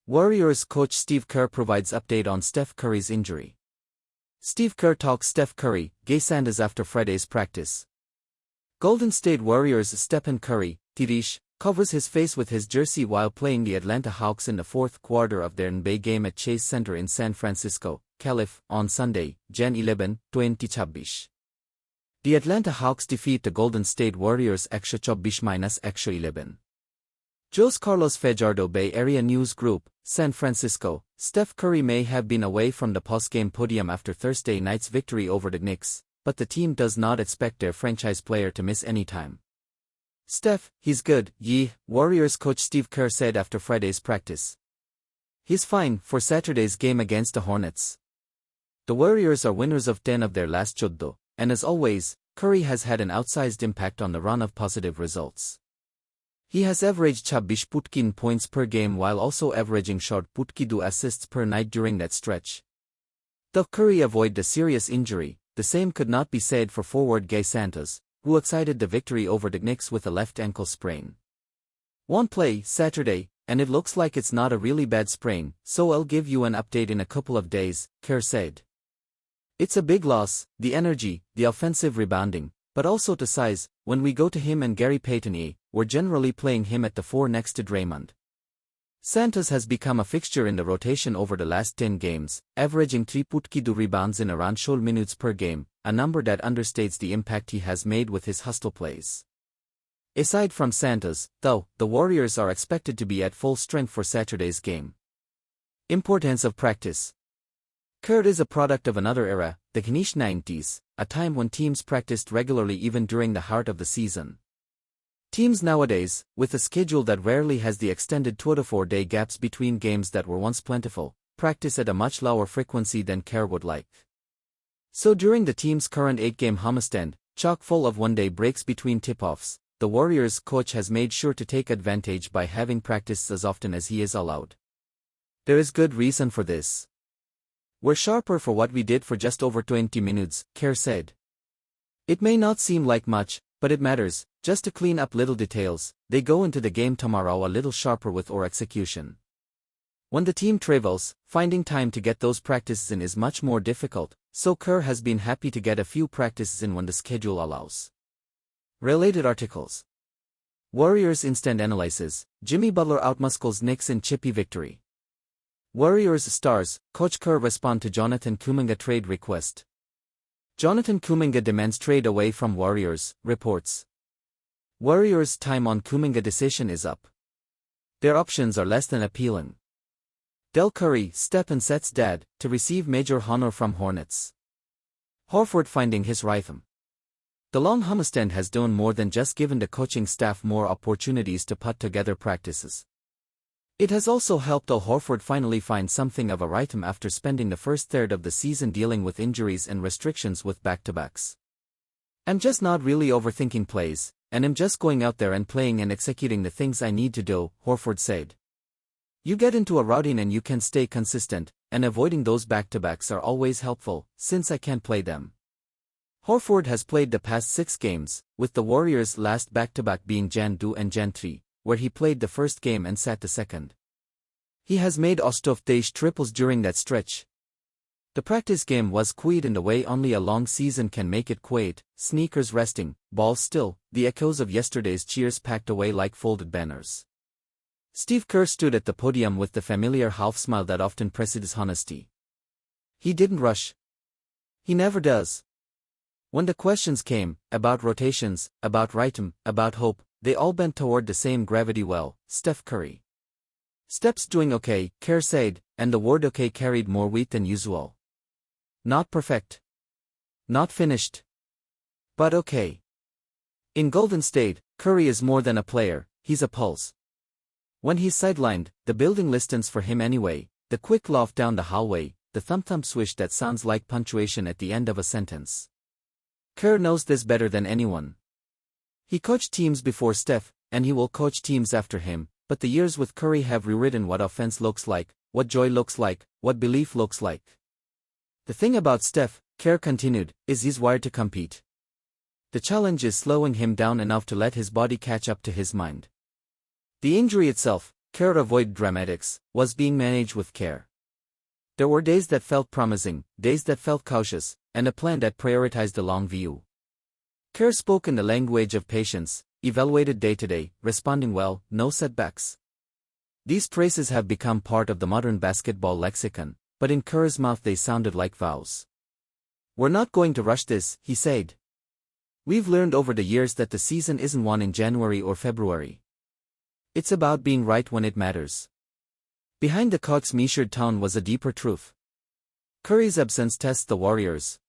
Warriors coach Steve Kerr provides update on Steph Curry's injury. Steve Kerr talks Steph Curry, Gay Sanders after Friday's practice. Golden State Warriors' Stephen Curry, Tirish, covers his face with his jersey while playing the Atlanta Hawks in the fourth quarter of their NBA game at Chase Center in San Francisco, Calif, on Sunday, Jan 11, 2024. The Atlanta Hawks defeat the Golden State Warriors -11. Jos Carlos Fajardo, Bay Area News Group, San Francisco. Steph Curry may have been away from the post-game podium after Thursday night's victory over the Knicks, but the team does not expect their franchise player to miss any time. Steph, he's good, Warriors coach Steve Kerr said after Friday's practice. He's fine for Saturday's game against the Hornets. The Warriors are winners of 10 of their last 14, and as always, Curry has had an outsized impact on the run of positive results. He has averaged 20 points per game while also averaging 22 assists per night during that stretch. Though Curry avoided a serious injury, the same could not be said for forward Gay Sanders, who excited the victory over the Knicks with a left ankle sprain. Won't play Saturday, and it looks like it's not a really bad sprain, so I'll give you an update in a couple of days, Kerr said. It's a big loss, the energy, the offensive rebounding, but also the size. When we go to him and Gary Payton, we're generally playing him at the 4 next to Draymond. Santos has become a fixture in the rotation over the last 10 games, averaging 32 rebounds in around 12 minutes per game, a number that understates the impact he has made with his hustle plays. Aside from Santos, though, the Warriors are expected to be at full strength for Saturday's game. Importance of practice. Kerr is a product of another era, the Knish 90s, a time when teams practiced regularly even during the heart of the season. Teams nowadays, with a schedule that rarely has the extended 24-day gaps between games that were once plentiful, practice at a much lower frequency than Kerr would like. So during the team's current 8-game homestand, chock full of one-day breaks between tip-offs, the Warriors coach has made sure to take advantage by having practice as often as he is allowed. There is good reason for this. We're sharper for what we did for just over 20 minutes, Kerr said. It may not seem like much, but it matters. Just to clean up little details, they go into the game tomorrow a little sharper with our execution. When the team travels, finding time to get those practices in is much more difficult, so Kerr has been happy to get a few practices in when the schedule allows. Related articles. Warriors instant analysis, Jimmy Butler outmuscles Knicks in chippy victory. Warriors stars, Coach Kerr respond to Jonathan Kuminga trade request. Jonathan Kuminga demands trade away from Warriors, reports. Warriors' time on Kuminga decision is up. Their options are less than appealing. Del Curry, Steph and Seth's dad, to receive major honor from Hornets. Horford finding his rhythm. The long homestand has done more than just given the coaching staff more opportunities to put together practices. It has also helped Al Horford finally find something of a rhythm after spending the first third of the season dealing with injuries and restrictions with back-to-backs. I'm just not really overthinking plays, and I'm just going out there and playing and executing the things I need to do, Horford said. You get into a routine and you can stay consistent, and avoiding those back-to-backs are always helpful, since I can't play them. Horford has played the past 6 games, with the Warriors' last back-to-back being Jan 2 and Jan 3. Where he played the first game and sat the second. He has made ostoftage triples during that stretch. The practice game was quiet in the way only a long season can make it quiet, sneakers resting, balls still, the echoes of yesterday's cheers packed away like folded banners. Steve Kerr stood at the podium with the familiar half-smile that often precedes honesty. He didn't rush. He never does. When the questions came, about rotations, about rhythm, about hope, they all bent toward the same gravity well, Steph Curry. Steph's doing okay, Kerr said, and the word okay carried more weight than usual. Not perfect. Not finished. But okay. In Golden State, Curry is more than a player, he's a pulse. When he's sidelined, the building listens for him anyway, the quick loft down the hallway, the thump-thump swish that sounds like punctuation at the end of a sentence. Kerr knows this better than anyone. He coached teams before Steph, and he will coach teams after him, but the years with Curry have rewritten what offense looks like, what joy looks like, what belief looks like. The thing about Steph, Kerr continued, is he's wired to compete. The challenge is slowing him down enough to let his body catch up to his mind. The injury itself, Kerr avoided dramatics, was being managed with care. There were days that felt promising, days that felt cautious, and a plan that prioritized the long view. Kerr spoke in the language of patience, evaluated day to day, responding well, no setbacks. These phrases have become part of the modern basketball lexicon, but in Kerr's mouth they sounded like vows. "We're not going to rush this," he said. "We've learned over the years that the season isn't won in January or February. It's about being right when it matters." Behind the coach's measured tone was a deeper truth. Curry's absence tests the Warriors,